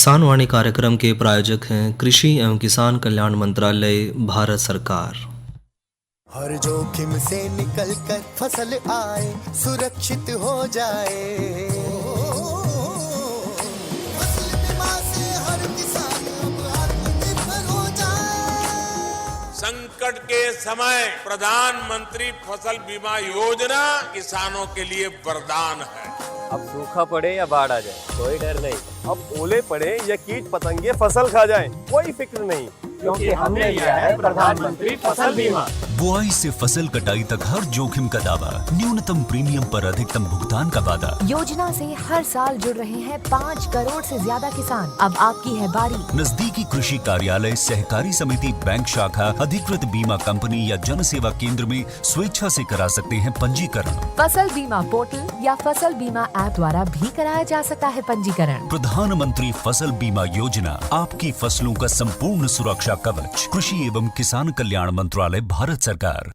किसान वाणी कार्यक्रम के प्रायोजक हैं कृषि एवं किसान कल्याण मंत्रालय, भारत सरकार। हर जोखिम से निकल कर फसल आए, सुरक्षित हो जाए। फसल बीमा से हर किसान अब आत्मनिर्भर हो जाए। संकट के समय प्रधानमंत्री फसल बीमा योजना किसानों के लिए वरदान है। अब सूखा पड़े या बाढ़ आ जाए, कोई डर नहीं। अब ओले पड़े या कीट पतंगे फसल खा जाएं, कोई फिक्र नहीं, क्योंकि हमने लिया है प्रधानमंत्री फसल बीमा। बुआई से फसल कटाई तक हर जोखिम का दावा, न्यूनतम प्रीमियम पर अधिकतम भुगतान का वादा। योजना से हर साल जुड़ रहे हैं 5 करोड़ से ज्यादा किसान। अब आपकी है बारी। नजदीकी कृषि कार्यालय, सहकारी समिति, बैंक शाखा, अधिकृत बीमा कंपनी या जन सेवा केंद्र में स्वेच्छा से करा सकते हैं पंजीकरण। फसल बीमा पोर्टल या फसल बीमा ऐप द्वारा भी कराया जा सकता है पंजीकरण। प्रधानमंत्री फसल बीमा योजना, आपकी फसलों का संपूर्ण सुरक्षा कवच। कृषि एवं किसान कल्याण मंत्रालय, भारत सरकार।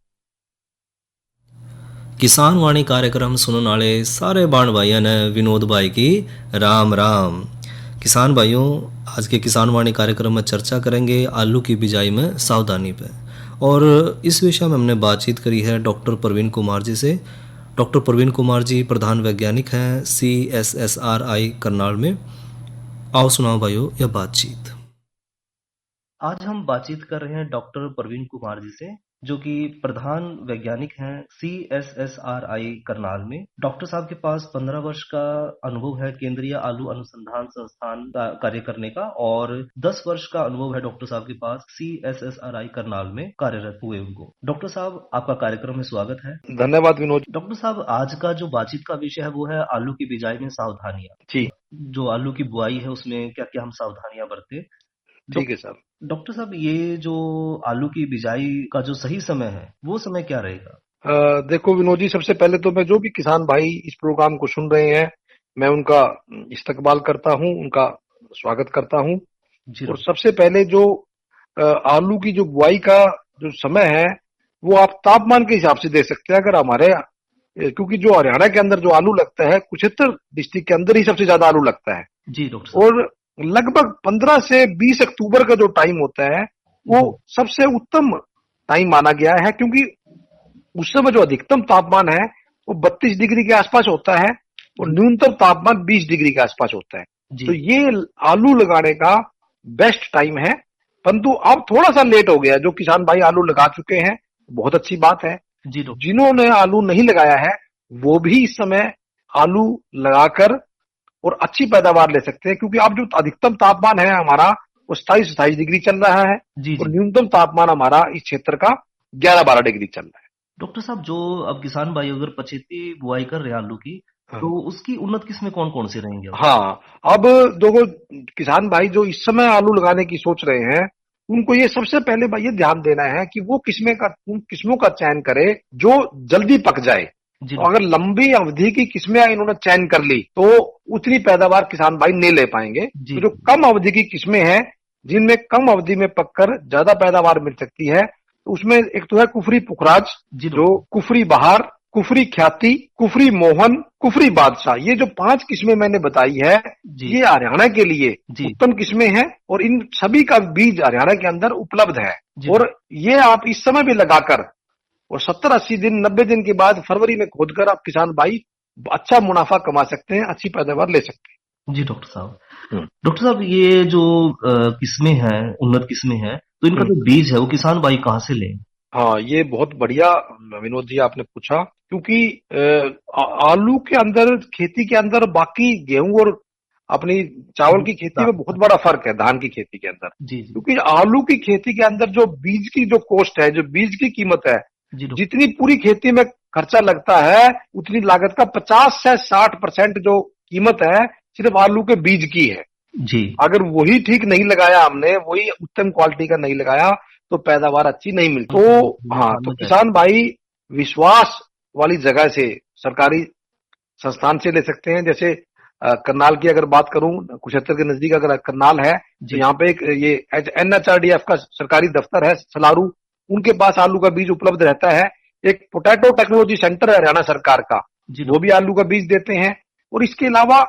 किसान वाणी कार्यक्रम सुनने वाले सारे बाण भाइयों ने विनोद भाई की राम राम। किसान भाइयों, आज के किसान वाणी कार्यक्रम में चर्चा करेंगे आलू की बिजाई में सावधानी पे, और इस विषय में हमने बातचीत करी है डॉक्टर प्रवीण कुमार जी से। डॉक्टर प्रवीण कुमार जी प्रधान वैज्ञानिक हैं CSSRI करनाल में। आओ सुनाओ भाइयों यह बातचीत। आज हम बातचीत कर रहे हैं डॉक्टर प्रवीण कुमार जी से, जो कि प्रधान वैज्ञानिक हैं CSSRI करनाल में। डॉक्टर साहब के पास 15 वर्ष का अनुभव है केंद्रीय आलू अनुसंधान संस्थान का कार्य करने का, और 10 वर्ष का अनुभव है डॉक्टर साहब के पास CSSRI करनाल में कार्यरत हुए उनको। डॉक्टर साहब, आपका कार्यक्रम में स्वागत है। धन्यवाद विनोद। डॉक्टर साहब, आज का जो बातचीत का विषय है वो है आलू की बिजाई में सावधानियां। जी, जो आलू की बुआई है उसमें क्या क्या हम सावधानियां बरते। ठीक है साहब। डॉक्टर साहब, ये जो आलू की बिजाई का जो सही समय है वो समय क्या रहेगा? देखो विनोद जी, सबसे पहले तो मैं जो भी किसान भाई इस प्रोग्राम को सुन रहे हैं, मैं उनका इस्तकबाल करता हूं, उनका स्वागत करता हूं। और सबसे पहले जो आलू की जो बुआई का जो समय है वो आप तापमान के हिसाब से दे सकते हैं। अगर हमारे, क्योंकि जो हरियाणा के अंदर जो आलू लगता है, कुरुक्षेत्र डिस्ट्रिक्ट के अंदर ही सबसे ज्यादा आलू लगता है जी डॉक्टर साहब। और लगभग 15 से 20 अक्टूबर का जो टाइम होता है वो सबसे उत्तम टाइम माना गया है, क्योंकि उस समय जो अधिकतम तापमान है वो 32 डिग्री के आसपास होता है और न्यूनतम तापमान 20 डिग्री के आसपास होता है। तो ये आलू लगाने का बेस्ट टाइम है। परंतु अब थोड़ा सा लेट हो गया। जो किसान भाई आलू लगा चुके हैं बहुत अच्छी बात है। जिन्होंने आलू नहीं लगाया है वो भी इस समय आलू लगाकर और अच्छी पैदावार ले सकते हैं, क्योंकि अब जो अधिकतम तापमान है हमारा वो 27-28 डिग्री चल रहा है और न्यूनतम तापमान हमारा इस क्षेत्र का 11-12 डिग्री चल रहा है। डॉक्टर साहब, जो अब किसान भाई अगर पछेती बुआई कर रहे हैं आलू की, तो उसकी उन्नत किस्में कौन कौन सी रहेंगे? हाँ, अब देखो किसान भाई जो इस समय आलू लगाने की सोच रहे हैं, उनको ये सबसे पहले भाई ये ध्यान देना है कि वो उन किस्मों का चयन करे जो जल्दी पक जाए। तो अगर लंबी अवधि की किस्में इन्होंने चयन कर ली तो उतनी पैदावार किसान भाई नहीं ले पाएंगे। तो जो कम अवधि की किस्में हैं, जिनमें कम अवधि में पककर ज्यादा पैदावार मिल सकती है, तो उसमें एक तो है कुफरी पुखराज, जो कुफरी बहार, कुफरी ख्याति, कुफरी मोहन, कुफरी बादशाह। ये जो 5 किस्में मैंने बताई है, ये हरियाणा के लिए उत्तम किस्में हैं और इन सभी का बीज हरियाणा के अंदर उपलब्ध है। और ये आप इस समय भी लगाकर और 70-80 दिन 90 दिन के बाद फरवरी में खोदकर आप किसान भाई अच्छा मुनाफा कमा सकते हैं, अच्छी पैदावार ले सकते हैं। जी डॉक्टर साहब। डॉक्टर साहब, ये जो किस्में हैं, उन्नत किस्में हैं, तो इनका जो बीज है वो किसान भाई कहाँ से लें? हाँ, ये बहुत बढ़िया विनोद जी आपने पूछा, क्योंकि आलू के अंदर, खेती के अंदर बाकी गेहूं और अपनी चावल की खेती में बहुत बड़ा फर्क है धान की खेती के अंदर। क्योंकि आलू की खेती के अंदर जो बीज की जो कॉस्ट है, जो बीज की कीमत है, जितनी पूरी खेती में खर्चा लगता है उतनी लागत का 50 से 60% जो कीमत है सिर्फ आलू के बीज की है। अगर वही ठीक नहीं लगाया हमने, वही उत्तम क्वालिटी का नहीं लगाया, तो पैदावार अच्छी नहीं मिलती। तो हाँ, तो किसान भाई विश्वास वाली जगह से, सरकारी संस्थान से ले सकते हैं। जैसे करनाल की अगर बात करूं, कुरुक्षेत्र के नजदीक अगर करनाल है तो यहाँ पे एक ये NHRDF का सरकारी दफ्तर है सलारू, उनके पास आलू का बीज उपलब्ध रहता है। एक पोटैटो टेक्नोलॉजी सेंटर है हरियाणा सरकार का, वो भी आलू का बीज देते हैं। और इसके अलावा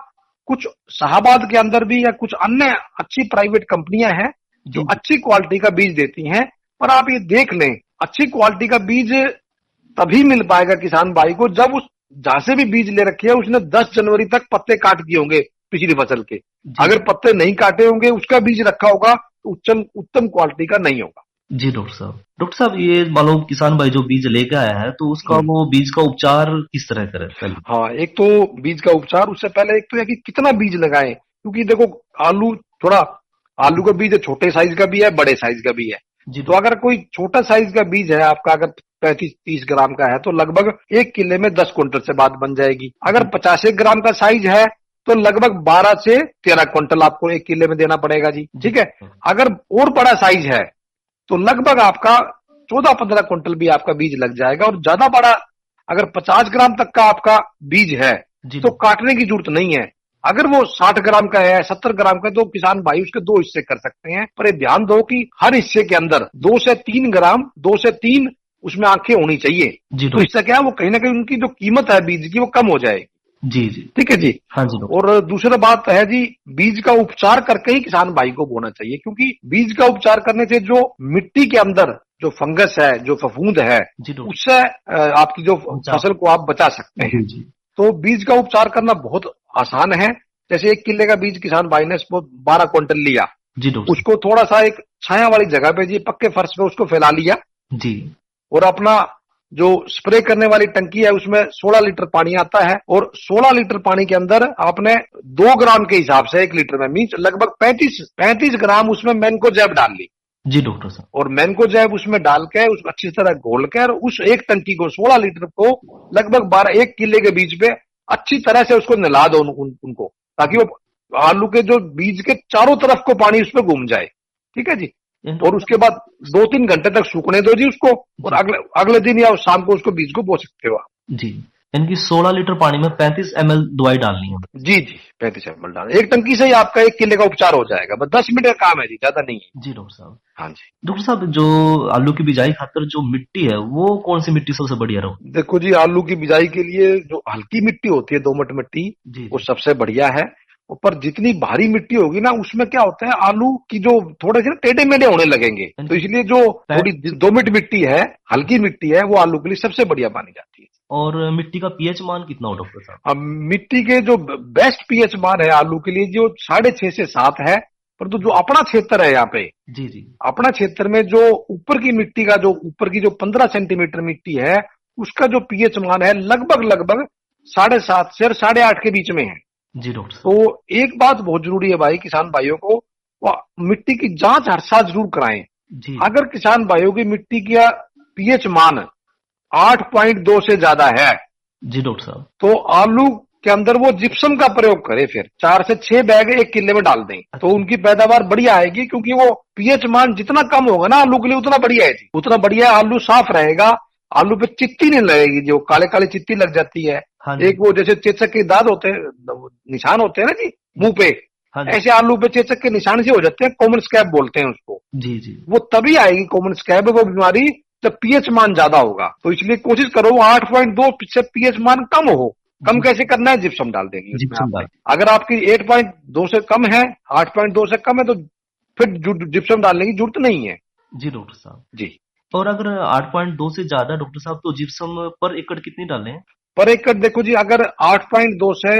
कुछ शाहबाद के अंदर भी या कुछ अन्य अच्छी प्राइवेट कंपनियां हैं जो अच्छी क्वालिटी का बीज देती हैं। पर आप ये देख लें, अच्छी क्वालिटी का बीज तभी मिल पाएगा किसान भाई को जब उस जहां से भी बीज ले रखे है उसने 10 जनवरी तक पत्ते काट दिए होंगे पिछली फसल के। अगर पत्ते नहीं काटे होंगे, उसका बीज रखा होगा तो उत्तम क्वालिटी का नहीं होगा। जी डॉक्टर साहब ये मान लो किसान भाई जो बीज लेके आया है तो उसका वो बीज का उपचार किस तरह करे पहले? हाँ, एक तो बीज का उपचार, उससे पहले एक तो है कि कितना बीज लगाएं, क्योंकि देखो आलू का बीज छोटे साइज का भी है, बड़े साइज का भी है। तो अगर कोई छोटा साइज का बीज है आपका, अगर 35-30 ग्राम का है तो लगभग 1 किले में 10 क्विंटल से बात बन जाएगी। अगर 50 ग्राम का साइज है तो लगभग 12 से 13 क्विंटल आपको 1 किले में देना पड़ेगा जी, ठीक है। अगर और बड़ा साइज है तो लगभग आपका 14-15 क्विंटल भी आपका बीज लग जाएगा। और ज्यादा बड़ा अगर 50 ग्राम तक का आपका बीज है तो काटने की जरूरत नहीं है। अगर वो 60 ग्राम का है, 70 ग्राम का, तो किसान भाई उसके 2 हिस्से कर सकते हैं। पर ये ध्यान दो कि हर हिस्से के अंदर 2 से 3 ग्राम, 2 से 3 उसमें आंखें होनी चाहिए। तो इससे क्या है, वो कहीं ना कहीं उनकी जो कीमत है बीज की वो कम हो जाएगी। जी ठीक है जी। हाँ जी। और दूसरा बात है जी, बीज का उपचार करके ही किसान भाई को बोना चाहिए, क्योंकि बीज का उपचार करने से जो मिट्टी के अंदर जो फंगस है, जो फफूंद है, उससे आपकी जो फसल को आप बचा सकते हैं। तो बीज का उपचार करना बहुत आसान है। जैसे 1 किले का बीज किसान भाई ने 12 क्विंटल लिया, उसको थोड़ा सा एक छाया वाली जगह पे जी, पक्के फर्श पे उसको फैला लिया जी। और अपना जो स्प्रे करने वाली टंकी है उसमें 16 लीटर पानी आता है, और 16 लीटर पानी के अंदर आपने 2 ग्राम के हिसाब से 1 लीटर में मीन्स लगभग 35 ग्राम उसमें मैनकोजेब डाल ली जी डॉक्टर साहब। और मैनकोजेब उसमें डाल के उसको अच्छी तरह घोल कर उस एक टंकी को 16 लीटर को लगभग 1 किले के बीज पे अच्छी तरह से उसको नला दो उनको, ताकि वो आलू के जो बीज के चारों तरफ को पानी उसमें घूम जाए। ठीक है जी। और उसके बाद 2-3 घंटे तक सूखने दो जी उसको, और अगले दिन या शाम को उसको बीज को बो सकते हो आप जी। इनकी 16 लीटर पानी में 35 ml दवाई डालनी है जी। 35 ml डालना, एक टंकी से ही आपका 1 किले का उपचार हो जाएगा। बस 10 मिनट का काम है जी, ज्यादा नहीं है जी डॉक्टर साहब। हाँ जी डॉक्टर साहब, जो आलू की बिजाई खातर जो मिट्टी है वो कौन सी मिट्टी सबसे बढ़िया रहो? देखो जी, आलू की बिजाई के लिए जो हल्की मिट्टी होती है, दोमट मिट्टी, वो सबसे बढ़िया है। पर जितनी भारी मिट्टी होगी ना, उसमें क्या होता है, आलू की जो थोड़े से टेढ़े मेढ़े होने लगेंगे। तो इसलिए जो थोड़ी दोमट मिट्टी है, हल्की मिट्टी है, वो आलू के लिए सबसे बढ़िया मानी जाती है। और मिट्टी का पीएच मान कितना हो डॉक्टर साहब? अब मिट्टी के जो बेस्ट पीएच मान है आलू के लिए जो 6.5 से 7 है। परंतु जो अपना क्षेत्र है यहाँ पे जी जी, अपना क्षेत्र में जो ऊपर की मिट्टी का जो ऊपर की जो 15 सेंटीमीटर मिट्टी है, उसका जो पीएच मान है लगभग 7.5 से 8.5 के बीच में है जी डॉक्टर साहब। तो एक बात बहुत जरूरी है भाई, किसान भाइयों को वो मिट्टी की जांच हर साल जरूर कराएं जी। अगर किसान भाइयों की मिट्टी का पीएच मान 8.2 से ज्यादा है जी डॉक्टर साहब, तो आलू के अंदर वो जिप्सम का प्रयोग करें। फिर 4 से 6 बैग 1 किले में डाल दें तो उनकी पैदावार बढ़िया आएगी, क्योंकि वो पीएच मान जितना कम होगा ना आलू के लिए उतना बढ़िया है जी, उतना बढ़िया। आलू साफ रहेगा, आलू पे चित्ती नहीं लगेगी, जो काले काले चित्ती लग जाती है। एक वो जैसे चेचक के दांत होते हैं, निशान होते हैं ना जी मुंह पे, ऐसे आलू पे चेचक के निशान से हो जाते हैं, कॉमन स्कैब बोलते हैं उसको जी जी। वो तभी आएगी कॉमन स्कैब, वो बीमारी जब पीएच मान ज्यादा होगा। तो इसलिए कोशिश करो 8.2 से पीएच मान कम हो। कम कैसे करना है, जिप्सम डाल देंगे उसमें। अगर आपकी 8.2 से कम है, 8.2 से कम है, तो फिर जिप्सम डालने की जरूरत नहीं है जी डॉक्टर साहब जी। और अगर 8.2 से ज्यादा डॉक्टर साहब, तो जिप्सम पर एकड़ कितनी डालें? पर एकड़ देखो जी, अगर 8.2 से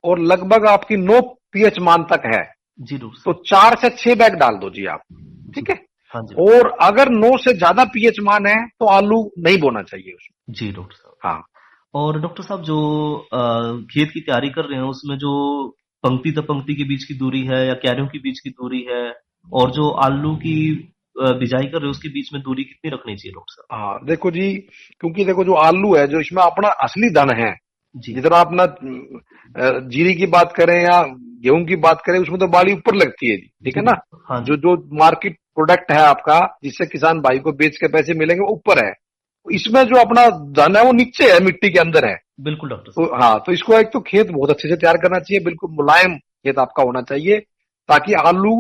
और लगभग आपकी 9 पीएच मान तक है जी डॉक्टर, तो 4 से 6 बैग डाल दो जी आप, ठीक है हाँ जी। और अगर 9 से ज्यादा पीएच मान है तो आलू नहीं बोना चाहिए उसमें जी डॉक्टर साहब। हाँ। और डॉक्टर साहब, जो खेत की तैयारी कर रहे हैं उसमें जो पंक्ति से पंक्ति के बीच की दूरी है या क्यारियों के बीच की दूरी है, और जो आलू की बिजाई कर रहे हैं उसके बीच में दूरी कितनी रखनी चाहिए डॉक्टर साहब? हाँ देखो जी, क्योंकि देखो जो आलू है, जो इसमें अपना असली धन है जी, जितना अपना जीरी की बात करें या गेहूं की बात करें, उसमें तो बाली ऊपर लगती है जी, ठीक है ना। हाँ, जो मार्केट प्रोडक्ट है आपका, जिससे किसान भाई को बेच के पैसे मिलेंगे, वो ऊपर है। इसमें जो अपना धन है वो नीचे है, मिट्टी के अंदर है। बिल्कुल डॉक्टर। तो हाँ, तो इसको एक तो खेत बहुत अच्छे से तैयार करना चाहिए, बिल्कुल मुलायम खेत आपका होना चाहिए, ताकि आलू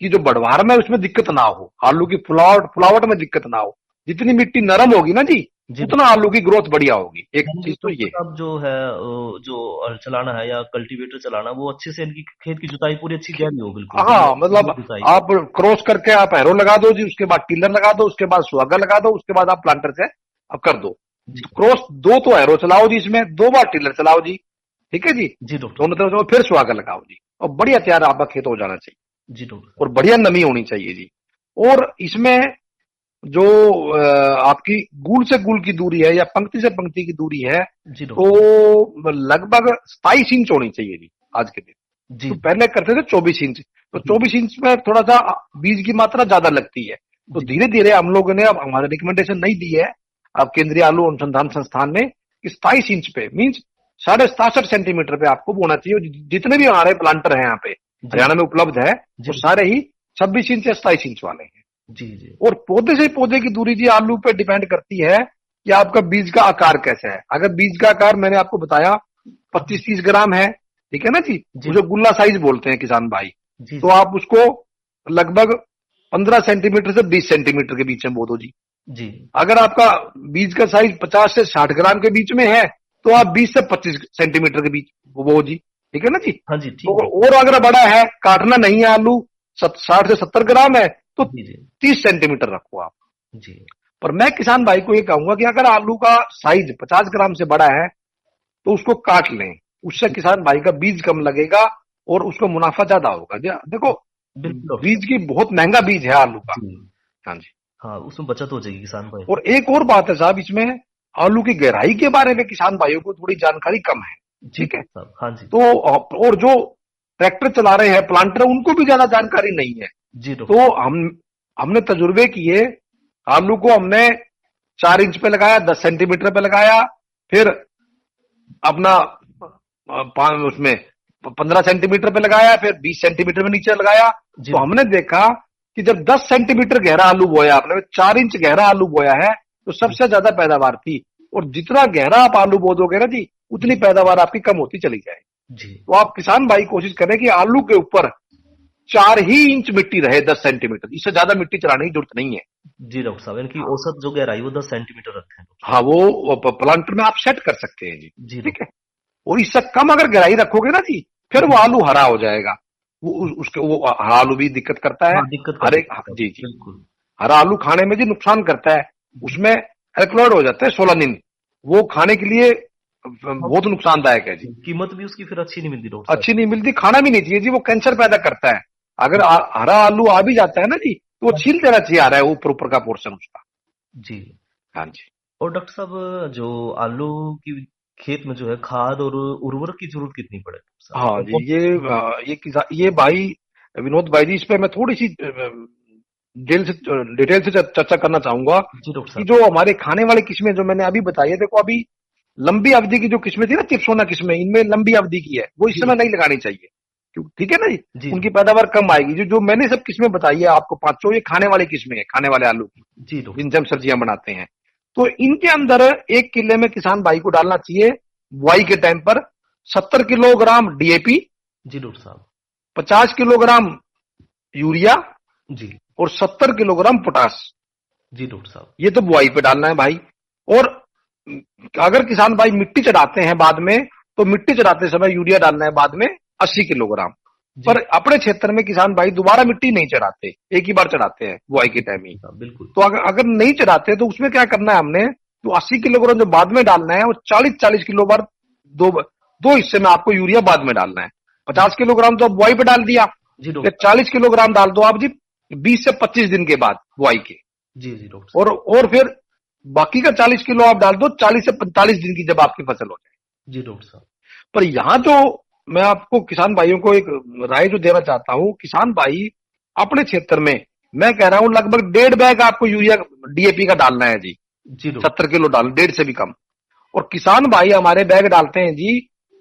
की जो बढ़वार में उसमें दिक्कत ना हो, आलू की फुलावट में दिक्कत ना हो। जितनी मिट्टी नरम होगी ना जी, जी उतना आलू की ग्रोथ बढ़िया होगी। एक यानी चीज तो कि ये अब जो है जो हल चलाना है या कल्टीवेटर चलाना, वो अच्छे से इनकी खेत की जुताई पूरी अच्छी गहरी हो, बिल्कुल हाँ, मतलब जुताई। आप क्रॉस करके आप एरो लगा दो जी, उसके बाद टिलर लगा दो, उसके बाद सुहागा लगा दो, उसके बाद आप प्लांटर से अब कर दो। जी क्रॉस दो तो एरो चलाओ जी, इसमें 2 बार टिलर चलाओ जी, ठीक है जी, जी डॉक्टर, दोनों तरफ से, फिर सुहागा लगाओ जी, और बढ़िया तैयार आपका खेत हो जाना चाहिए जी डॉक्टर, और बढ़िया नमी होनी चाहिए जी। और इसमें जो आपकी गुल से गुल की दूरी है या पंक्ति से पंक्ति की दूरी है, जी तो डॉक्टर, लगभग 27 इंच होनी चाहिए जी आज के दिन। जी तो पहले करते थे 24 इंच, तो 24 इंच में थोड़ा सा बीज की मात्रा ज्यादा लगती है। तो जी। धीरे धीरे हम लोगों ने, अब हमारे रिकमेंडेशन नहीं दी है अब केंद्रीय आलू अनुसंधान संस्थान ने, कि 27 इंच पे मीन्स 67.5 सेंटीमीटर पे आपको बोना चाहिए। जितने भी हमारे प्लांटर हैं यहाँ पे हरियाणा में उपलब्ध है, जी। वो सारे ही 26 इंच या 27 इंच वाले हैं। जी जी और पौधे से पौधे की दूरी जी आलू पे डिपेंड करती है कि आपका बीज का आकार कैसा है। अगर बीज का आकार मैंने आपको बताया 25-30 ग्राम है, ठीक है ना जी, जी। जो गुल्ला साइज बोलते हैं किसान भाई, जी तो आप उसको लगभग 15 सेंटीमीटर से 20 सेंटीमीटर के बीच में बो दो जी। जी अगर आपका बीज का साइज 50 से 60 ग्राम के बीच में है, तो आप 20 से 25 सेंटीमीटर के बीच बो जी, ठीक है ना जी। हाँ जी, ठीक तो है। और अगर बड़ा है, काटना नहीं है आलू, 60 से 70 ग्राम है, तो जी जी 30 सेंटीमीटर रखो आप। जी पर मैं किसान भाई को ये कहूंगा कि अगर आलू का साइज 50 ग्राम से बड़ा है, तो उसको काट लें, उससे किसान भाई का बीज कम लगेगा और उसको मुनाफा ज्यादा होगा जी। देखो, बिल्कुल बीज की बहुत महंगा बीज है आलू का। जी। हाँ जी। हाँ, उसमें बचत हो जाएगी किसान भाई। और एक और बात है साहब, इसमें आलू की गहराई के बारे में किसान भाइयों को थोड़ी जानकारी कम है, जी ठीक है। साहब, हाँ जी तो और जो ट्रैक्टर चला रहे हैं, प्लांटर, उनको भी ज्यादा जानकारी नहीं है। जी डॉक्टर, तो हमने तजुर्बे किए, आलू को हमने 4 इंच पे लगाया, 10 सेंटीमीटर पे लगाया, फिर अपना उसमें 15 सेंटीमीटर पे लगाया, फिर 20 सेंटीमीटर में नीचे लगाया। जी। तो हमने देखा कि जब 10 सेंटीमीटर गहरा आलू बोया आपने, 4 इंच गहरा आलू बोया है, तो सबसे ज्यादा पैदावार थी। और जितना गहरा आप आलू बो दोगे ना जी, उतनी पैदावार आपकी कम होती चली जाएगी। जी तो आप किसान भाई कोशिश करें कि आलू के ऊपर 4 ही इंच मिट्टी रहे, 10 सेंटीमीटर, इससे ज्यादा मिट्टी चढ़ाने की जरूरत नहीं है। जी डॉक्टर साहब, इनकी औसत जो गहराई वो 10 सेंटीमीटर रखें। हाँ, वो प्लांटर में आप सेट कर सकते हैं जी, जी ठीक है। और इससे कम अगर गहराई रखोगे ना जी, फिर वो आलू हरा हो जाएगा। उसके वो हरा आलू भी दिक्कत करता है। हाँ, दिक्कत हरे, करता है, जी जी, बिल्कुल। हरा आलू खाने में जी नुकसान करता है, उसमें एल्कलॉइड हो जाता है सोलानिन, वो खाने के लिए बहुत नुकसानदायक है जी। कीमत भी उसकी फिर अच्छी नहीं मिलती डॉक्टर साहब। अच्छी नहीं मिलती, खाना भी नहीं चाहिए जी, वो कैंसर पैदा करता है। अगर हरा आलू आ भी जाता है ना जी, तो वो छील देना चाहिए, आ रहा है ऊपर ऊपर का पोर्शन उसका। जी। हाँ जी। और डॉक्टर साहब, जो आलू की खेत में जो है खाद और उर्वरक की जरूरत कितनी पड़े डॉक्टर साहब? हाँ जी, ये भाई विनोद भाई जी, इस पे मैं थोड़ी सी डिटेल से चर्चा करना चाहूंगा जी डॉक्टर कि साहब, जो हमारे खाने वाली किस्में जो मैंने अभी बताई है, देखो अभी लंबी अवधि की जो किस्में थी ना, चिप्सोना किस्में, इनमें लंबी अवधि की है, वो इस समय नहीं लगानी चाहिए, ठीक है ना जी। जी, उनकी पैदावार कम आएगी। जो मैंने सब किस्में बताई है आपको 500, ये खाने वाली किस्में है, खाने वाले आलू की, जी डॉक्टर, जिनसे हम सब्जियां बनाते हैं। तो इनके अंदर 1 किले में किसान भाई को डालना चाहिए बुआई के टाइम पर 70 किलोग्राम डीएपी, जी डॉक्टर साहब, 50 किलोग्राम यूरिया जी और 70 किलोग्राम पोटास। जी डॉक्टर साहब, ये तो बुआई पे डालना है भाई। और अगर किसान भाई मिट्टी चढ़ाते हैं बाद में, तो मिट्टी चढ़ाते समय यूरिया डालना है बाद में 80 किलोग्राम। जी। पर अपने क्षेत्र में किसान भाई दोबारा मिट्टी नहीं चढ़ाते, एक ही बार चढ़ाते हैं बुआई के टाइम ही। बिल्कुल। तो अगर नहीं चढ़ाते तो उसमें क्या करना है हमने, तो 80 किलोग्राम जो बाद में डालना है, वो 40-40 किलो बार दो हिस्से में आपको यूरिया बाद में डालना है। 50 किलोग्राम तो बुआई पे डाल दिया, जी फिर डॉक्टर, 40 किलोग्राम डाल दो आप जी 20 से 25 दिन के बाद बुआई के। जी जी डॉक्टर साहब, और फिर बाकी का 40 किलो आप डाल दो 40 से 45 दिन की, जब आपकी फसल हो जाए। जी डॉक्टर साहब, पर यहाँ जो मैं आपको किसान भाइयों को एक राय जो देना चाहता हूँ, किसान भाई अपने क्षेत्र में मैं कह रहा हूँ लगभग 1.5 बैग आपको यूरिया डीएपी का डालना है जी, जी डॉक्टर, 70 किलो डाल, 1.5 से भी कम। और किसान भाई हमारे बैग डालते हैं जी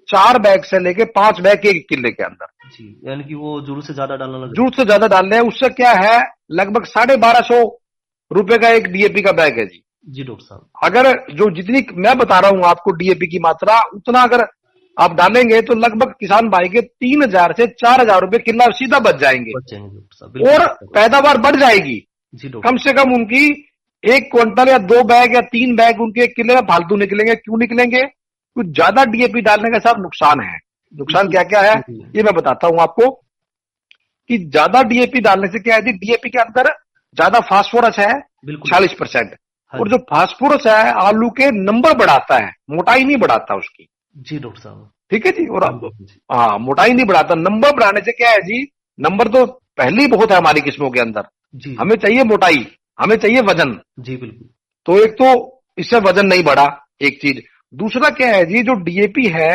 4 बैग से लेके 5 बैग एक किले के अंदर, जी, यानी कि वो जरूरत से ज्यादा डालना लगे। जरूरत से ज्यादा डाल रहे हैं। उससे क्या है, लगभग 1250 रुपए का एक डीएपी का बैग है जी। जी डॉक्टर साहब, अगर जो जितनी मैं बता रहा हूं आपको डीएपी की मात्रा, उतना अगर आप डालेंगे तो लगभग किसान भाई के 3000 से 4000 रुपए किला सीधा बच जाएंगे बच जाएंगे डॉक्टर साहब, बिल्कुल और डॉक्टर साहब। पैदावार बढ़ जाएगी। जी डॉक्टर, कम से कम उनकी 1 क्विंटल या 2 बैग या 3 बैग उनके 1 किले में फालतू निकलेंगे। क्यों निकलेंगे? कुछ ज्यादा डीएपी डालने का साहब नुकसान है। नुकसान क्या क्या है ये मैं बताता हूं आपको कि ज्यादा डीएपी डालने से क्या है जी, डीएपी के अंदर ज्यादा फास्फोरस है 40%, और जो फास्फोरस है आलू के नंबर बढ़ाता है, मोटाई नहीं बढ़ाता उसकी। जी डॉक्टर साहब। ठीक है जी। और हाँ, मोटाई नहीं बढ़ाता। नंबर बढ़ाने से क्या है जी, नंबर तो पहले ही बहुत है हमारी किस्मों के अंदर, हमें चाहिए मोटाई, हमें चाहिए वजन। जी बिल्कुल। तो एक तो इससे वजन नहीं बढ़ा, एक चीज। दूसरा क्या है जी, जो डीएपी है,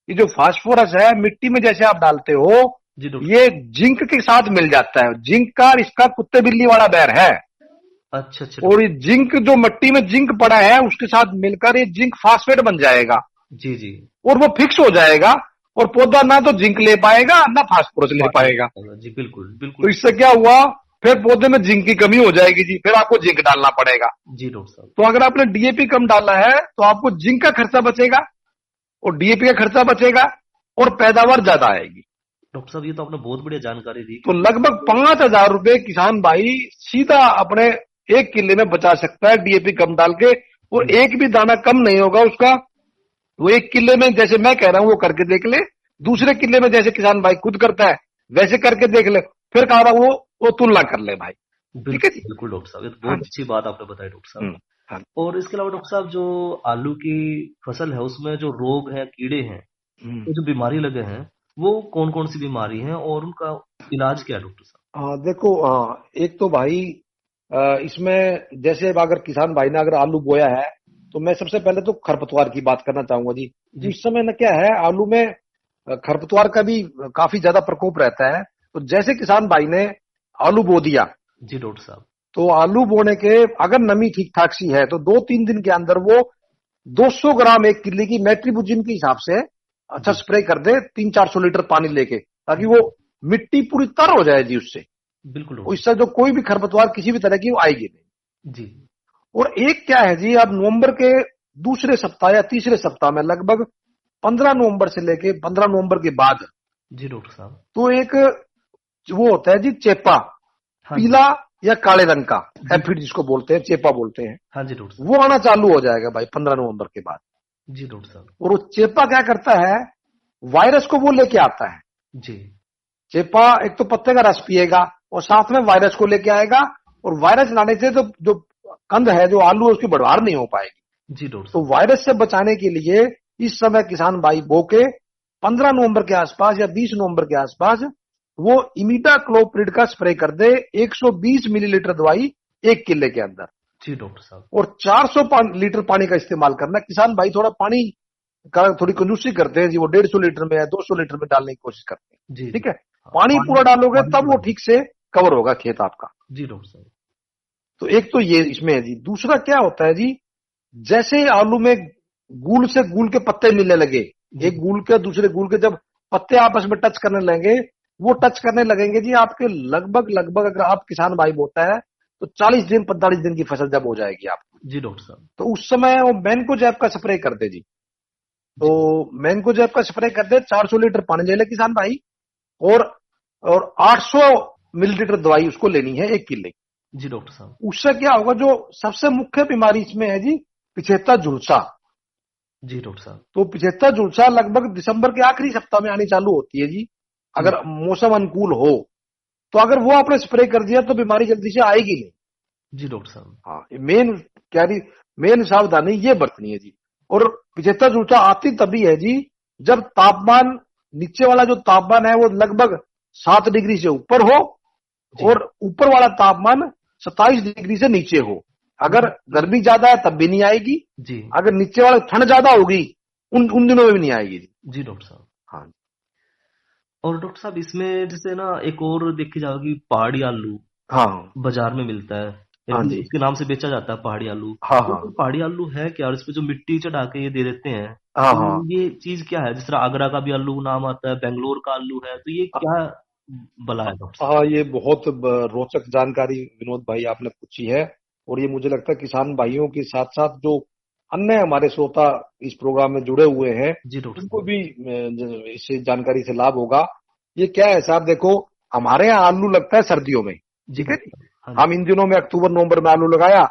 ये जो फास्फोरस है मिट्टी में जैसे आप डालते हो, ये जिंक के साथ मिल जाता है। जिंक का और इसका कुत्ते बिल्ली वाला बैर है। अच्छा अच्छा। और ये जिंक जो मिट्टी में जिंक पड़ा है उसके साथ मिलकर ये जिंक फास्फेट बन जाएगा। जी जी। और वो फिक्स हो जाएगा, और पौधा ना तो जिंक ले पाएगा ना फास्फोरस ले पाएगा। जी बिल्कुल तो बिल्कुल। इससे क्या हुआ, फिर पौधे में जिंक की कमी हो जाएगी जी, फिर आपको जिंक डालना पड़ेगा। जी डॉक्टर साहब। तो अगर आपने डीएपी कम डाला है तो आपको जिंक का खर्चा बचेगा और डीएपी का खर्चा बचेगा और पैदावार ज्यादा आएगी। डॉक्टर साहब ये तो आपने बहुत बढ़िया जानकारी दी। तो लगभग 5,000 रुपए किसान भाई सीधा अपने 1 किले में बचा सकता है डीएपी कम डाल के, और एक भी दाना कम नहीं होगा उसका। वो 1 किले में जैसे मैं कह रहा हूं वो करके देख ले, दूसरे किले में जैसे किसान भाई खुद करता है वैसे करके देख ले, फिर कह रहा वो तुलना कर ले भाई। ठीक है जी। बिल्कुल डॉक्टर साहब, ये तो बहुत अच्छी बात आपने बताई डॉक्टर साहब। हाँ। और इसके अलावा डॉक्टर साहब जो आलू की फसल है उसमें जो रोग है, कीड़े हैं, तो जो बीमारी लगे हैं वो कौन कौन सी बीमारी है और उनका इलाज क्या है डॉक्टर साहब? देखो, एक तो भाई इसमें जैसे अगर किसान भाई ने अगर आलू बोया है तो मैं सबसे पहले तो खरपतवार की बात करना चाहूंगा जी। इस समय न क्या है, आलू में खरपतवार का भी काफी ज्यादा प्रकोप रहता है। तो जैसे किसान भाई ने आलू बो दिया जी डॉक्टर साहब, तो आलू बोने के अगर नमी ठीक ठाक सी है तो 2-3 दिन के अंदर वो 200 ग्राम 1 किले की मेट्रिबुजिन के हिसाब से अच्छा स्प्रे कर दे 300-400 लीटर पानी लेके, ताकि वो मिट्टी पूरी तर हो जाए जी उससे। बिल्कुल। इससे जो कोई भी खरपतवार किसी भी तरह की वो आएगी नहीं जी। और एक क्या है जी, अब नवंबर के दूसरे सप्ताह या तीसरे सप्ताह में लगभग 15 नवंबर से लेके 15 नवंबर के बाद जी डॉक्टर साहब, तो एक वो होता है जी चेपा, पीला या काले रंग का एफिड जिसको बोलते हैं, चेपा बोलते हैं। हाँ जी डॉक्टर साहब। वो आना चालू हो जाएगा भाई 15 नवंबर के बाद। जी डॉक्टर साहब। और वो चेपा क्या करता है, वायरस को वो लेके आता है। जी। चेपा एक तो पत्ते का रस पिएगा और साथ में वायरस को लेके आएगा, और वायरस लाने से तो जो कंद है, जो आलू है, उसकी बढ़वार नहीं हो पाएगी। जी डॉक्टर तो साहब। वायरस से बचाने के लिए इस समय किसान भाई बो के 15 नवंबर के आसपास या 20 नवंबर के आसपास वो इमिडाक्लोप्रिड का स्प्रे कर दे 120 मिलीलीटर दवाई 1 किले के अंदर। जी डॉक्टर साहब। और 400 लीटर पानी का इस्तेमाल करना। किसान भाई थोड़ा पानी का थोड़ी कंजूसी करते हैं जी, वो 150 लीटर में या 200 लीटर में डालने की कोशिश करते हैं। जी। ठीक है, पानी पूरा डालोगे तब वो ठीक से कवर होगा खेत आपका। जी डॉक्टर साहब। तो एक तो ये इसमें है जी। दूसरा क्या होता है जी, जैसे आलू में गूल से गूल के पत्ते मिलने लगे, एक गूल के दूसरे गूल के जब पत्ते आपस में टच करने लगेंगे, वो टच करने लगेंगे जी आपके लगभग अगर आप किसान भाई बोता है तो 40 दिन 45 दिन की फसल जब हो जाएगी आपको। जी डॉक्टर साहब। तो उस समय वो मैनकोजेब का स्प्रे कर दे जी। तो मैनकोजेब का स्प्रे कर दे, 400 लीटर पानी ले ले किसान भाई, और 800 मिलीलीटर दवाई उसको लेनी है 1 किले। जी डॉक्टर साहब। उससे क्या होगा, जो सबसे मुख्य बीमारी इसमें है जी पिछेता झुलसा। जी डॉक्टर साहब। तो पिछेता झुलसा लगभग दिसंबर के आखिरी सप्ताह में आनी चालू होती है जी, अगर मौसम अनुकूल हो। तो अगर वो आपने स्प्रे कर दिया तो बीमारी जल्दी से आएगी नहीं। जी डॉक्टर साहब। हाँ, मेन सावधानी ये बरतनी है जी। और पिछेता झुलसा आती तभी है जी जब तापमान, नीचे वाला जो तापमान है वो लगभग 7 डिग्री से ऊपर हो और ऊपर वाला तापमान 27 डिग्री से नीचे हो। अगर गर्मी ज्यादा है तब भी नहीं आएगी जी। अगर नीचे वाला ठंड ज्यादा होगी उन दिनों में भी नहीं आएगी जी। जी डॉक्टर साहब। हाँ। और डॉक्टर साहब इसमें जैसे ना एक और देखी जाएगी पहाड़ी आलू, हाँ बाजार में मिलता है, हाँ जी। इसके नाम से बेचा जाता है पहाड़ी आलू। हाँ तो हाँ पहाड़ी आलू है क्या, और इसमें जो मिट्टी चढ़ा के ये दे देते हैं, हाँ तो हाँ ये चीज क्या है? जिस तरह आगरा का भी आलू नाम आता है, बेंगलोर का आलू है, तो ये क्या भला है डॉक्टर साहब? हाँ, ये बहुत रोचक जानकारी विनोद भाई आपने पूछी है। और ये मुझे लगता है किसान भाइयों के साथ साथ जो अन्य हमारे श्रोता इस प्रोग्राम में जुड़े हुए हैं जी डॉक्टर उनको भी इससे जानकारी से लाभ होगा। ये क्या है साहब, देखो हमारे यहाँ आलू लगता है सर्दियों में, ठीक है। हाँ हम इन दिनों में अक्टूबर नवंबर में आलू लगाया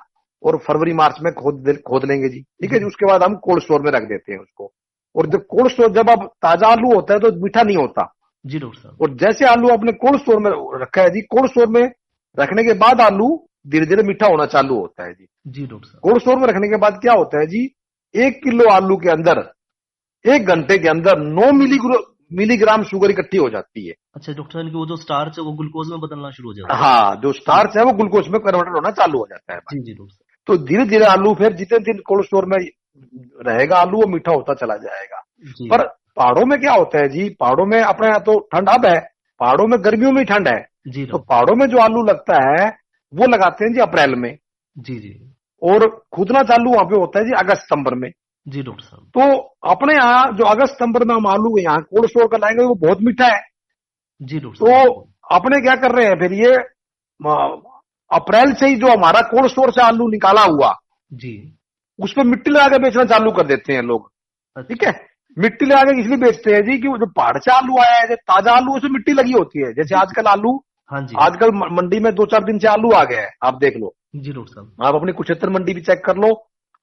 और फरवरी मार्च में खोद लेंगे जी, ठीक है जी। उसके बाद हम कोल्ड स्टोर में रख देते हैं उसको। और जब कोल्ड स्टोर, जब अब ताजा आलू होता है तो मीठा नहीं होता जी डॉक्टर साहब। और जैसे आलू आपने कोल्ड स्टोर में रखा है जी, कोल्ड स्टोर में रखने के बाद आलू धीरे धीरे मीठा होना चालू होता है जी। जी डॉक्टर साहब। कोल्ड स्टोर में रखने के बाद क्या होता है जी, 1 किलो आलू के अंदर 1 घंटे के अंदर 9 मिलीग्राम शुगर इकट्ठी हो जाती है। अच्छा डॉक्टर साहब, वो जो स्टार्च है वो ग्लूकोज में बदलना शुरू हो जाता है। हाँ, जो स्टार्च है वो ग्लूकोज में कन्वर्टर होना चालू हो जाता है। जी जी डॉक्टर साहब। तो धीरे धीरे आलू फिर जितने दिन कोल्ड स्टोर में रहेगा आलू, वो मीठा होता चला जाएगा। जी। पर पहाड़ों में क्या होता है जी, पहाड़ों में अपने यहाँ तो ठंड अब है, पहाड़ों में गर्मियों में ठंड है। जी तो पहाड़ों में जो आलू लगता है वो लगाते हैं जी अप्रैल में, जी जी और खुदना चालू वहां पे होता है जी अगस्त सितंबर में। जी डॉक्टर साहब। तो अपने यहाँ जो अगस्त सितंबर में हम आलू यहाँ कोल्ड स्टोर कर लाएंगे वो बहुत मीठा है। जी डॉक्टर साहब। तो अपने क्या कर रहे हैं फिर, ये अप्रैल से ही जो हमारा कोल्ड स्टोर से आलू निकाला हुआ जी उसमें मिट्टी लगा के बेचना चालू कर देते हैं लोग, ठीक है। मिट्टी लगा के इसलिए बेचते हैं जी कि वो जो पहाड़ से आलू आया है, जो ताजा आलू, उसमें मिट्टी लगी होती है। जैसे आजकल आलू, हाँ जी। आजकल मंडी में 2-4 दिन से आलू आ गया है, आप देख लो। जी डॉक्टर साहब। आप अपनी कुरुक्षेत्र मंडी भी चेक कर लो।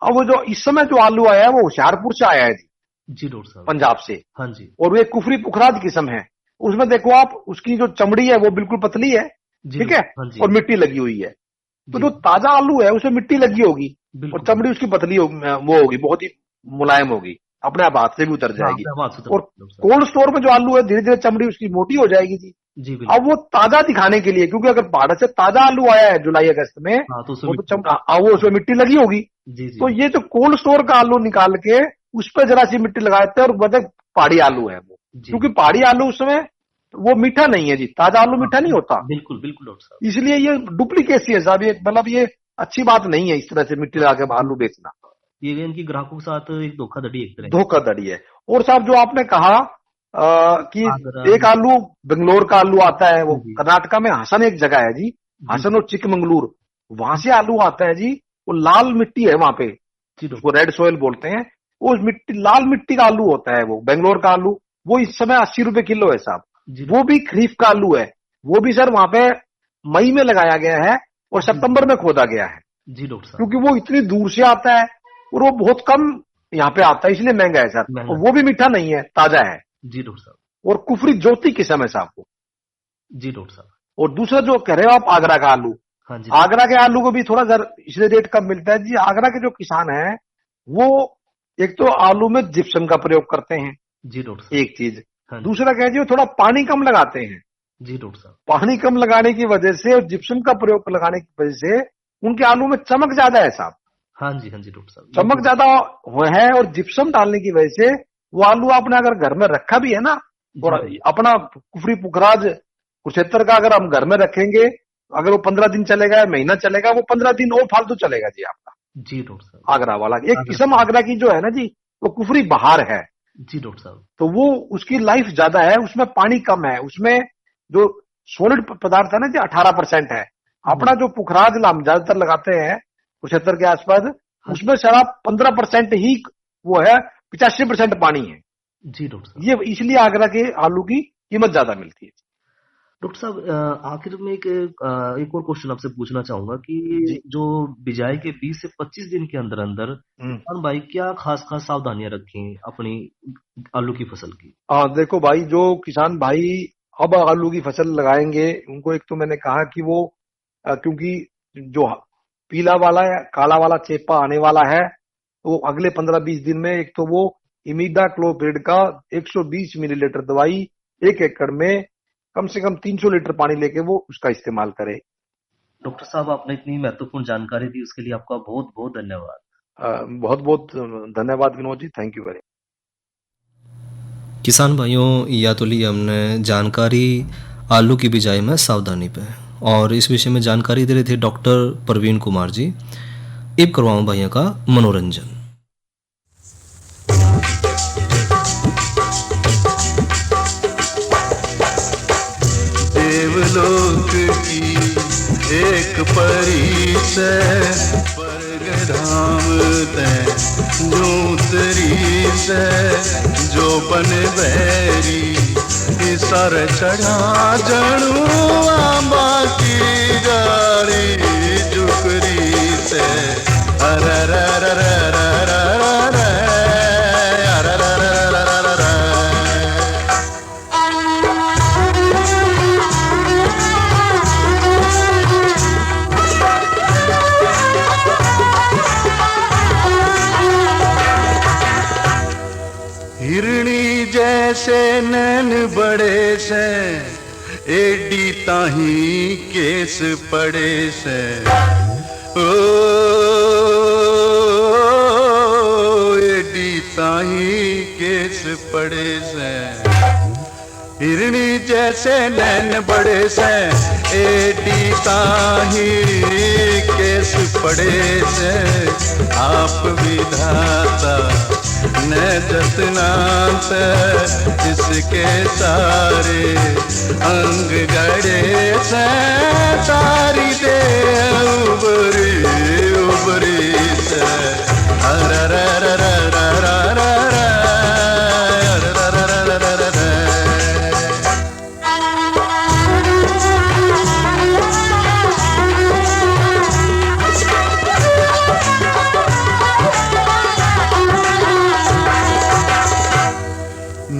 अब वो जो इस समय जो आलू आया है वो होशियारपुर से आया है जी, जी डॉक्टर साहब। पंजाब से। हाँ जी। और वो एक कुफरी पुखराज किस्म है। उसमें देखो आप, उसकी जो चमड़ी है वो बिल्कुल पतली है, जी ठीक है, हाँ जी। और मिट्टी लगी हुई है। तो जी। जो ताजा आलू है उसमें मिट्टी लगी होगी और बिल्कुल। चमड़ी उसकी पतली वो होगी, बहुत ही मुलायम होगी, अपने आप हाथ से भी उतर जाएगी। हाँ, बात सुधर और डॉक्टर साहब। कोल्ड स्टोर में जो आलू है धीरे धीरे चमड़ी उसकी मोटी हो जाएगी जी। जी बिल्कुल। अब वो ताजा दिखाने के लिए, क्योंकि अगर पहाड़ से ताजा आलू आया है जुलाई अगस्त में, हाँ, तो उसमें वो तो वो उसमें मिट्टी लगी होगी। जी जी। तो ये जो कोल्ड स्टोर का आलू निकाल के उस पर जरा सी मिट्टी लगाते हैं और मतलब पहाड़ी आलू है वो, जी। क्योंकि पहाड़ी आलू उसमें वो मीठा नहीं है जी, ताजा आलू मीठा नहीं होता। बिल्कुल बिल्कुल डॉक्टर साहब। इसलिए ये डुप्लीकेसी है साहब, ये मतलब ये अच्छी बात नहीं है इस तरह से मिट्टी लगा के आलू बेचना। ये इनकी ग्राहकों के साथ एक धोखाधड़ी एक तरह। धोखाधड़ी है। और साहब जो आपने कहा कि आगरा। एक आलू बेंगलोर का आलू आता है, वो जी। कर्नाटका में हसन एक जगह है जी, हसन और चिकमंगलूर, वहां से आलू आता है जी। वो लाल मिट्टी है वहां पे, जी डॉक्टर। उसको रेड सोयल बोलते हैं। वो मिट्टी, लाल मिट्टी का आलू होता है वो बेंगलोर का आलू। वो इस समय 80 रुपए किलो है साहब। जी वो भी खरीफ का आलू है। वो भी सर वहां पे मई में लगाया गया है और सितंबर में खोदा गया है, जी डॉक्टर साहब। क्योंकि वो इतनी दूर से आता है और वो बहुत कम यहाँ पे आता है, इसलिए महंगा है सर। महंगा। और वो भी मीठा नहीं है, ताजा है। जी डॉक्टर साहब। और कुफरी ज्योति किस्म है साहब वो। जी डॉक्टर साहब। और दूसरा जो कह रहे हो आप आगरा का आलू, हाँ जी। आगरा के आलू को भी थोड़ा इसलिए रेट कम मिलता है जी। आगरा के जो किसान हैं वो एक तो आलू में जिप्सम का प्रयोग करते हैं, जी डॉक्टर साहब। एक चीज। हाँ जी। दूसरा कह जी वो थोड़ा पानी कम लगाते हैं। जी डॉक्टर साहब। पानी कम लगाने की वजह से और जिप्सम का प्रयोग लगाने की वजह से उनके आलू में चमक ज्यादा है साहब। हाँ जी डॉक्टर साहब। चमक ज्यादा है और जिप्सम डालने की वजह से वो आलू आपने अगर घर में रखा भी है ना, और जी। अपना कुफरी पुखराज कुरुक्षेत्र का अगर हम घर में रखेंगे, अगर वो 15 दिन चलेगा या महीना चलेगा, वो 15 दिन और फालतू चलेगा जी आपका। जी डॉक्टर साहब। आगरा वाला एक किस्म आगरा की जो है ना जी, वो कुफरी बहार है। जी डॉक्टर साहब। तो वो उसकी लाइफ ज्यादा है, उसमें पानी कम है, उसमें जो सॉलिड पदार्थ है ना जी 18% है। अपना जो पुखराज हम ज्यादातर लगाते हैं कुरुक्षेत्र के आसपास, उसमें शराब 15% ही वो है, 85% पानी है। जी डॉक्टर साहब। ये इसलिए आगरा के आलू की कीमत ज्यादा मिलती है। डॉक्टर साहब, आखिर में एक और क्वेश्चन आपसे पूछना चाहूंगा कि जो बिजाई के 20 से 25 दिन के अंदर अंदर किसान भाई क्या खास सावधानियां रखें अपनी आलू की फसल की? देखो भाई, जो किसान भाई अब आलू की फसल लगाएंगे, उनको एक तो मैंने कहा कि वो क्योंकि जो पीला वाला या काला वाला चेपा आने वाला है, तो अगले 15-20 दिन में एक तो वो इमिडाक्लोप्रिड का 120 मिलीलीटर दवाई 1 एकड़ में कम से कम 300 लीटर पानी लेके वो उसका इस्तेमाल करे। डॉक्टर साहब, आपने इतनी महत्वपूर्ण जानकारी दी उसके लिए आपका बहुत बहुत धन्यवाद। बहुत बहुत धन्यवाद Vinod ji, thank you very. किसान भाइयों, या तो ली हमने जानकारी आलू की बिजाई में सावधानी पे, और इस विषय में जानकारी दे रहे थे डॉक्टर प्रवीण कुमार जी। अब करवाऊं भाइयों का मनोरंजन। देवलोक की एक परी से स्वर्ग धाम ते जो उतरी से जो बन बैरी सर चढ़ा जणू आंबा की डाली जुकरी से बड़े से एडी ताही केस पड़े से ओ एडी ताही केस पड़े से हिरणी जैसे नैन बड़े से एडी ताही केस पड़े से आप विधाता न जतनांत इसके सारे अंग गड़े से तारी दे उबरी उबरी से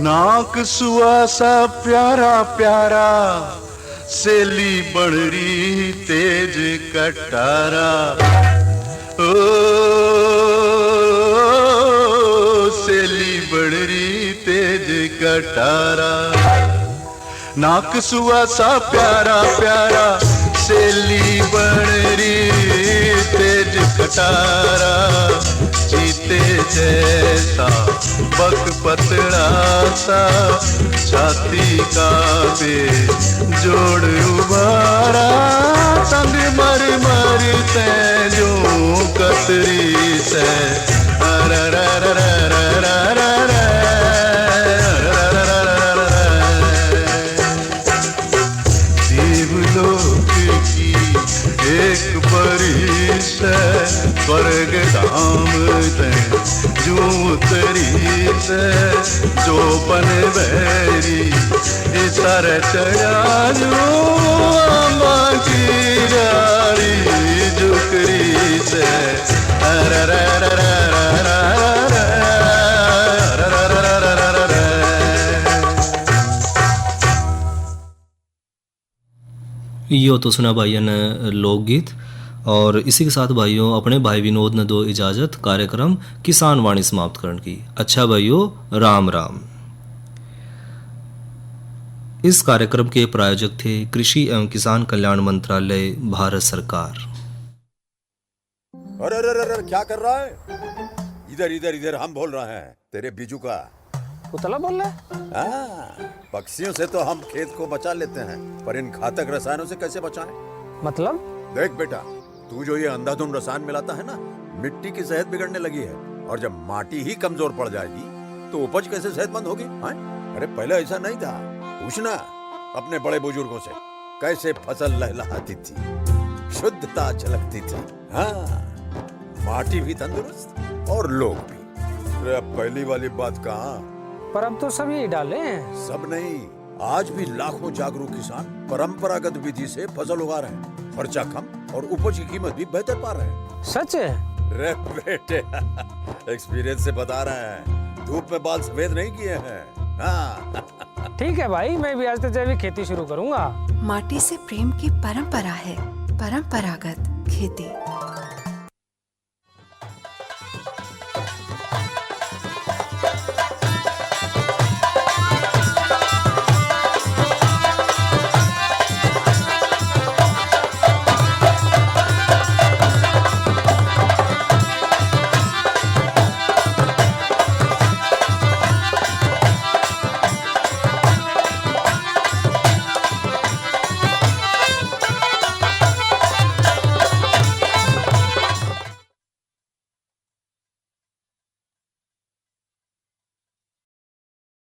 नाक सुआसा प्यारा प्यारा सेली बड़री तेज कटारा ओ सेली बड़री तेज कटारा नाक सुआसा प्यारा प्यारा सेली बड़री तेज कटारा जीते जैसा बक पतड़ा सा छाती का बे जोड़ उबारा संग मर मर ते जो कतरी से देवलोक की एक परी से स्वर्ग धाम ते जो उतरी से जो बन बैरी इतर चढ़ा जो माँ की डाली जुकरी से यो तो सुना भाइयों ने लोकगीत। और इसी के साथ भाइयों अपने भाई विनोद ने दो इजाज़त कार्यक्रम किसान वाणी समाप्त करने की। अच्छा भाइयों, राम राम। इस कार्यक्रम के प्रायोजक थे कृषि एवं किसान कल्याण मंत्रालय, भारत सरकार। अरे अरे अरे क्या कर रहा है? इधर इधर इधर हम बोल रहे हैं तेरे बीजू का। पुतला बोल रहा है? पक्षियों से तो हम खेत को बचा लेते हैं, पर इन घातक रसायनों से कैसे बचाएं? मतलब? देख बेटा, तू जो ये अंधाधुंध रसायन मिलाता है ना, मिट्टी की सेहत बिगड़ने लगी है। और जब माटी ही कमजोर पड़ जाएगी तो उपज कैसे सेहतमंद होगी? अरे पहले ऐसा नहीं था। पूछना अपने बड़े बुजुर्गों से, कैसे फसल लहलहाती थी, शुद्धता झलकती थी। हाँ, माटी भी तंदुरुस्त और लोग भी। अरे अब पहली वाली बात कहाँ? पर अब तो सब यही डाले हैं। सब नहीं, आज भी लाखों जागरूक किसान परंपरागत विधि से फसल उगा रहे हैं। खर्चा कम और उपज की कीमत भी बेहतर पा रहे हैं। सच है? रे बेटे, एक्सपीरियंस से बता रहे हैं। धूप में बाल सफेद नहीं किए हैं। हाँ। ठीक है भाई, मैं भी आज से जैविक खेती शुरू करूंगा। माटी से प्रेम की परंपरा है, परंपरागत खेती।